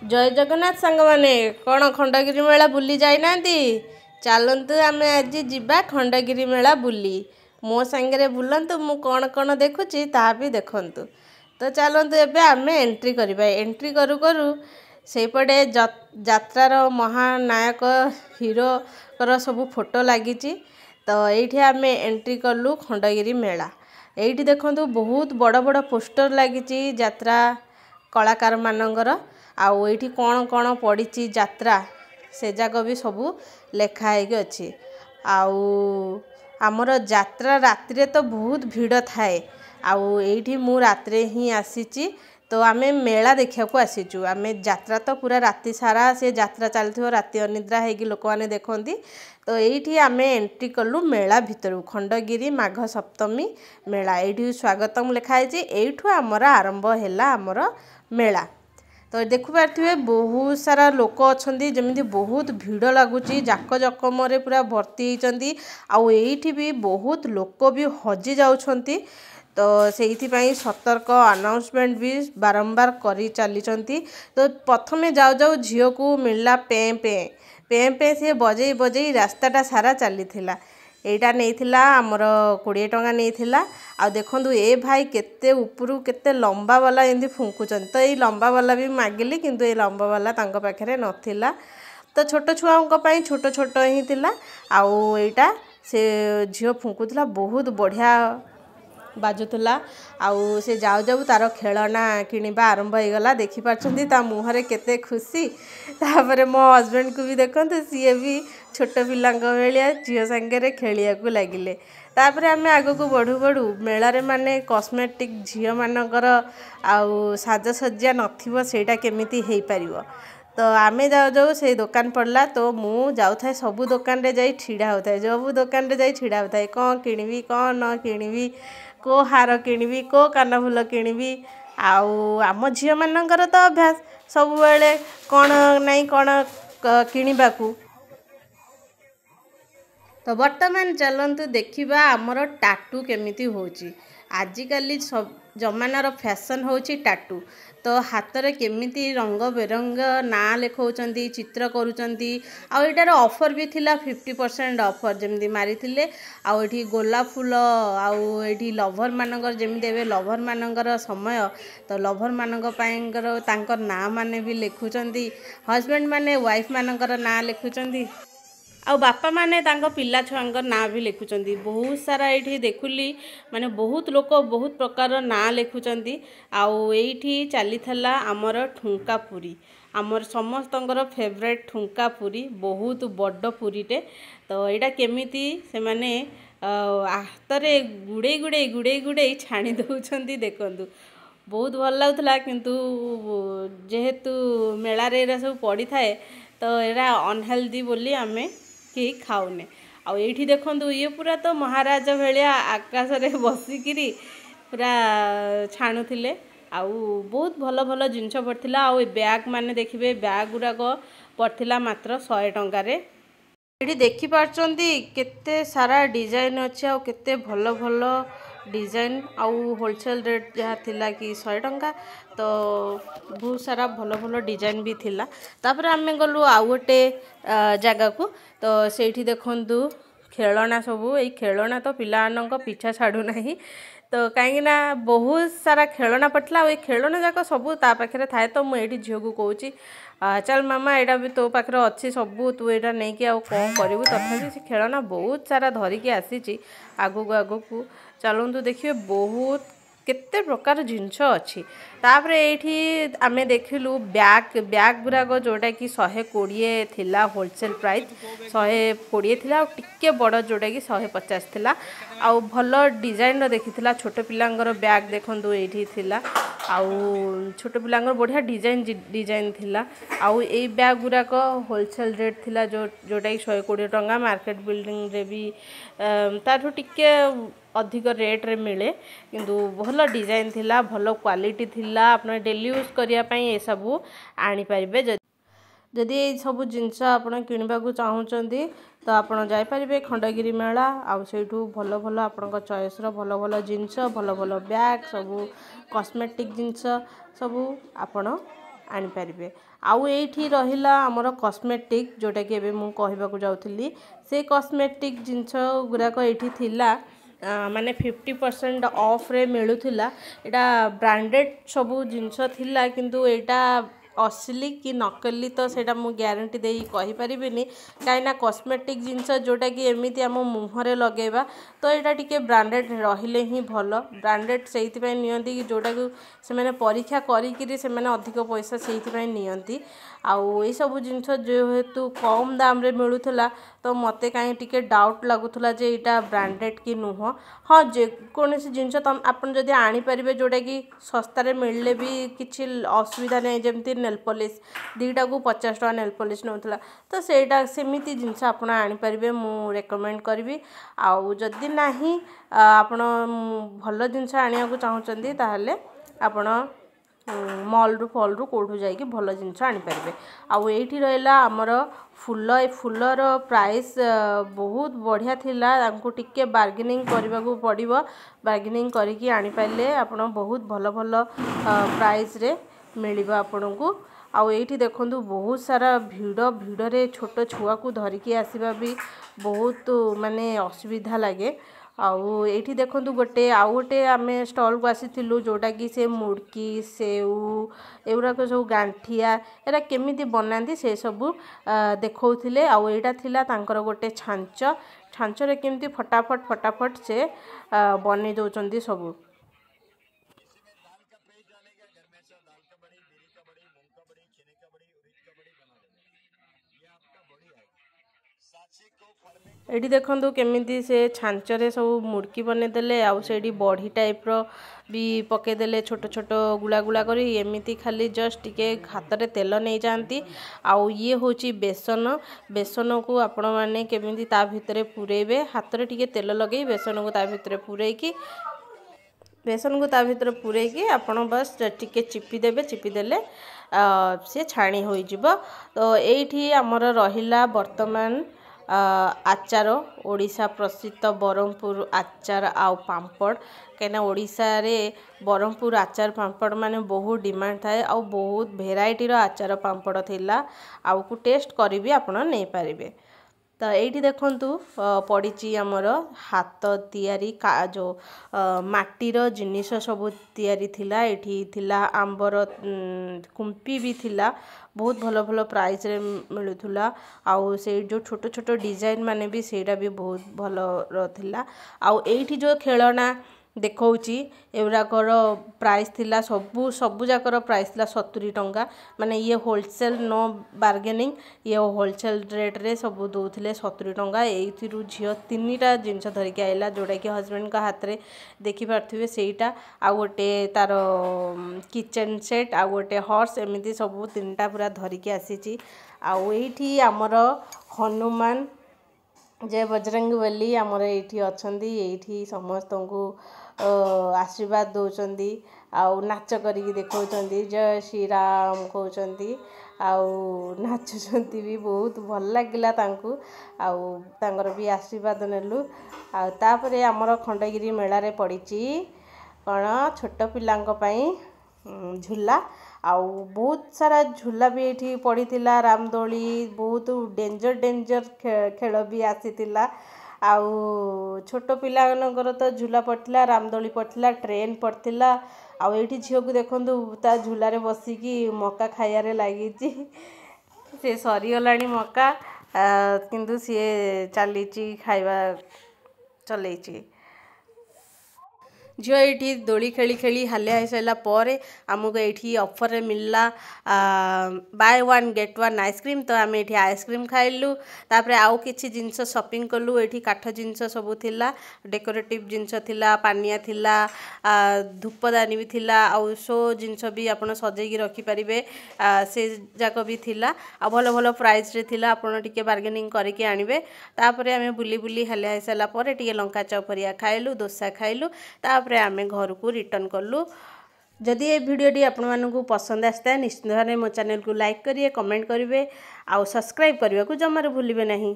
जय जगन्नाथ सांग माने कौन खंडगिरी मेला बुली जाइना चलतु आम आज जा खंडगिरी मेला बुली मो सांगे बुलतु मु कौन कौन देखुची ता भी देखंतु। तो चलतु एबे आम एंट्री करवा एंट्री करू करू सेपटे जात्रार महानायक हीरो सब फोटो लगी। तो ये आम एंट्री कलु खंडगिरी मेला। ये देखु बहुत बड़ बड़ पोस्टर लगी जात्रा कलाकार मानकर आउ ये कौन कौन पड़ी जात्रा से जाक भी सबू लेखाई अच्छी। आउ आमर जात्रा रात्रि तो बहुत भीड़ थाए आउ ये मु रात्रे ही आसी। तो आम मेला देखा आसीचु आम जात्रा तो पूरा राति सारा से जात्रा चलती राति अनिद्रा होगी लोक मैंने देखती। तो ये आम एंट्री कलु मेला भितर खंडगिरी माघ सप्तमी मेला ये स्वागतम लिखाई यू आमर आरंभ है आमर मेला। तो देखु पारे बहुत सारा लोक अच्छा जमी बहुत भीड़ लगुच जाक जकम पूरा भर्ती होती आउ ये भी बहुत लोक भी हजि जाउछंती। तो से सतर्क अनाउंसमेंट भी बारंबार करी चली। तो प्रथमे जाऊ जाऊ झील को मिलला पे पे पे पे सी बजे बजे रास्ताटा सारा चली एटा नहीं आमर 20 टंका नहीं आ देखु ए भाई केते उपरू केते लंबा वाला एमती फुंकुचन। तो ये लंबा वाला भी मागिली किंतु ये लंबा वाला तांको पाखरे नथिला। तो छोट छुआ छोट छोट ही थिला आउ एटा से झील फुंकुला बहुत बढ़िया बाजुला आउ से जाऊ जाऊ तार खेलना किणवा आरंभ हो गला। देखि पारछंती ता मुहरे केते खुशी। तापरे मो हस्बैंड को भी देखते सी भी छोट पिला भाया झील सांगे खेलिया को लगिले। तापरे आम आग को बढ़ू बढ़ू मेलारे माने कॉस्मेटिक झील मानकर आउ साजसज्जा नथिबो सेटा केमिति हेई परिबो। तो आम जाऊ जाऊ से दुकान पड़ला। तो मु जाऊ थाए सबू दुकान रे जाई छिड़ा होता है सबू दुकान रे जाई छिड़ा होता है कौन किणवी कौन न किणवी को हार किणवी को कानफुल किणवी आउ आम झील मानकर तो अभ्यास सब बेले कौन नहीं कौन किणवा को। तो बर्तमान चलतु देखा आमर टाटू केमिति होची। आजिकल सब जमानार फैशन होची टाटू। तो हाथ में केमिति रंग बेरंग ना लिखौचंती चित्र करुचंती आउ एटार ऑफर भी थिला 50% ऑफर जमी मारी आउ एठी गोलाप फूल आउ एठी लभर मानकर जमी एबे लभर मानकर समय। तो लभर मानक पाइंकर तांकर ना माने भी लिखुचंती हस्बैंड माने वाइफ मानकर ना लिखुचंती आउ बापा माने तांको पिला छुआंकर ना भी लिखुचंती। बहुत सारा ये देखुली माने बहुत लोक बहुत प्रकार ना लिखुचंती आउ एठी चली थला आमर ठुंका पूरी आमर समस्तंकर फेवरेट ठुंका पूरी बहुत बड़ पूरीटे। तो यहाँ केमिति से माने हाथरे गुड़े गुड़े गुड़े गुड़े छाणी दउछंती देखंतु बहुत भल लागुला। किंतु जेहेतु मेलारे सब पड़ी थाए तो एरा अनहेल्दी बोली आमे कि खाऊने आउ ये देखु ये पूरा तो महाराज भाया आकाश रे बसिकी पूरा छाणुले आउ बहुत भल भल जिनस पड़ता। आउ बैग माने देखिए बैग गुराक पड़ता मात्र 100 टंकार। ये देखि पारचंती केते सारा डिजाइन अच्छे आउ केते भल भल डिजाइन आउ होलसेल रेट जहाँ थिला कि 100 टंका। तो बहुत सारा भल भल डिजाइन भी थिला। तापर आमे गलु आउ गोटे जगह को। तो सेठी देखंतु खेलना सबू ये खेलना तो पिलानक पीछा छाड़ू नहीं। तो कहीं बहुत सारा खेलना पड़ता ये खेलना जाक सबू ता पाखे थाए। तो मुझे झील को कह चल मामा यहाँ भी तो पाखे अच्छी सबू तू यहाँ नहीं कि कौन करू तथा से खेलना बहुत सारा धरिकी आसी आगू आगू चलतु देखिए बहुत केते प्रकार जिनस अच्छी। तापर ये आम देखिलु बैग बैग गुराक जोटा कि 120 थिला होलसेल प्राइस 120 थिला और टिके बड़ जोटा कि 150 थिला आउ भल डिजाइन देखी छोट पिलांगर बैग देखंतु एठी थिला आउ छोट पिलांगर बढ़िया डिजाइन थिला आउ ए बैग गुराक होलसेल रेट थिला जोटा कि 120 टंका मार्केट बिल्डिंग रे भी ताठू टिके अधिक रेट रे मिले किंतु भल डिजाइन थिला भल क्वालिटी थिला आपन डेली यूज करिया पई ए सब आनी परिबे। जदि ये सब जिनस आपन किनिबा को चाहउचंदी तो आपन जाय परिबे खंडगिरी मेला आउ सेठू भल भल आपन चॉइस रो भल भल जिनस भल भल बैग सब कॉस्मेटिक जिनस सब आपन आनीपारे। आउ एठी रहिला हमर कॉस्मेटिक जोटा कि एबे मु कहबाकू जाउथली से कॉस्मेटिक जिंस गुराक एठी थिला माने 50% ऑफ रे मिलुथिला। एटा ब्रांडेड सबू जिंस थिला किंतु एटा असली कि नकली तो सेटा मु ग्यारंटी देई कहि परिबिनी काइना कॉस्मेटिक जिंस जोटा कि एमिति हम मुहरे लगेबा तो एटा टिके ब्रांडेड रहिले ही भलो। ब्रांडेड सेहिति पय नियंती कि जोटा कि से माने परीक्षा करी कि से माने अधिक पैसा सेहिति पय नियंती। आउ ए सब जिंस जेहेतु कम दाम रे मिलुथला तो मते काई टिके डाउट लागुथला जे एटा ब्रांडेड कि नुह। हाँ जे कोनोसी जिंस तम आपन जदि आनी परिबे जोटा कि सस्ता रे मिलले भी किछि असुविधा नै जेमति नेल पॉलिश दीटा को 50 टका नेल पॉलिश नउथला तो सेटा सेमिति जिंस आपन आनी परिबे मु रेकमेंड करबी। आउ जदि नाही आपन भलो जिंस आनिया को चाहुचंदी ताहले आपन मॉल रु फॉल रु कोठु जाई कि भलो जिंस आनी परिबे। आउ एठी रहला हमर फूल ए फूलर प्राइस बहुत बढ़िया थिला तांको टिके बार्गेनिंग करबा को पड़िबो। बार्गेनिंग करी कि आनी पाइले आपन बहुत भलो भलो प्राइस रे मिलिबो आपन को। आउ एठी देखंतु बहुत सारा भिड़ रे छोट छुआ को धरि कि आसीबा भी बहुत माने असुविधा लागे। आउ एठी देखंतु गोटे आउ गोटे आमे स्टॉल को आसीथिलु जोटा कि से मुड़की सेउ एउरा को सब गांठिया एरा केमिति बनांती से सब देखौथिले। आउ एटा थिला तांकर गोटे छांच रे केमिति फटाफट से बनै दोचंदी सब। एठी देखंतु केमिति से छांचरे सब मुड़की बने देले आउ सेठी बॉडी टाइप रो भी पके देले छोट छोट गुला गुला करी एमिति खाली जस्ट टिके हाथ रे तेल नै जानती। आउ ये होची बेसन को आपण माने केमिति ता भितरे पुरेबे हाथ रे टिके तेल लगेई बेसन को ता भितरे पुरे की आपण बस टिके चिपी देले से छाणी होई जिवो। तो एठी हमर रहिला वर्तमान आचार ओडिशा प्रसिद्ध बरहमपुर आचार आउ पांपड़ कहीं ओडिशा रे बरहमपुर आचार पांपड़ माने बहुत डिमांड थाए आउ बहुत भेराइटी रो आचार पांपड़ थिला आउ को टेस्ट करी भी आपण नै पारिबे। तो एठी देखंतु पड़ीची हमर हाथ तैयारी जो माटीर जिनिस सब तैयारी थिला। एठी थिला आंबर कुंपी भी थिला बहुत भलो भलो प्राइस रे मिलुथुला। आउ से जो छोट छोट डिजाइन माने भी सेटा भी बहुत भलो रथिला। आउ एठी जो खेलना देखौची एउराकर प्राइस थिला सबु जाकर प्राइस थिला 70 टंका माने ये होलसेल नो बार्गेनिंग ये होलसेल रेट रे सब दोथिले 70 टंका। एथिरु झियो तीनटा जिंस धरि के आइला जोटा कि हस्बैंड का हाथ रे देखि पारथिबे सेटा आउ गोटे तार किचन सेट आउ गोटे हॉर्स एमिति सब तीनटा पूरा धरि के आसीची। आउ एठी हमर हनुमान जय बजरंगबली आमर एठी अछंदी एठी समस्त को आशीर्वाद दौचंदी आउ नाच करिकी देखौचंदी जय श्री राम कहउचंदी आउ नाचुचंती भी बहुत भल लागिला तांकू आउ तांगर भी आशीर्वाद नेलु। आउ तापरे हमर खंडगिरी मेला रे पड़ीची कण छोट पिलांक पई झूला आउ बहुत सारा झूला भी एठी पड़ीथिला रामदोली बहुत डेंजर खेल भी आसीथिला। आउ छोट पिलानकर तो झूला पड़थिला रामदोली पड़थिला ट्रेन पड़थिला। आउ एठी झियो को देखंतु ता झूला रे बसिकी मक्का खाया रे लागिची से सरी गलानी मक्का किंतु से चलीची खाइबा चलेची। झियो एठी दोली खेली खेली हालिया हो सारा पर आमको एठी ऑफर रे मिलला by one get one ice cream. तो आम एठी आइसक्रीम खाइलु तापरे आउ किछि जिंस शॉपिंग कलु। एठी काठ जिंस सब थिला डेकोरेटिव जिंस थिला पानिया थिला धूपदानी भी थिला आउ शो जिंस भी आपण सजेकी रखि परिबे से जाक भी थिला आ भलो भलो प्राइस रे थिला आपण टिके बार्गेनिंग करके आनिबे। तापरे आमे बुली बुली हालिया हो सारा पर टिके लंका चौपरिया खाइलु डोसा खाइलु तापरे आमे घर को रिटर्न कलु। जदि ये भिडियोटी आपण मानकु पसंद आस्ता है निश्चित भाव मो चैनल को लाइक करिए कमेंट करिवे आउ सब्सक्राइब करने को जमार भूलिबे नहीं।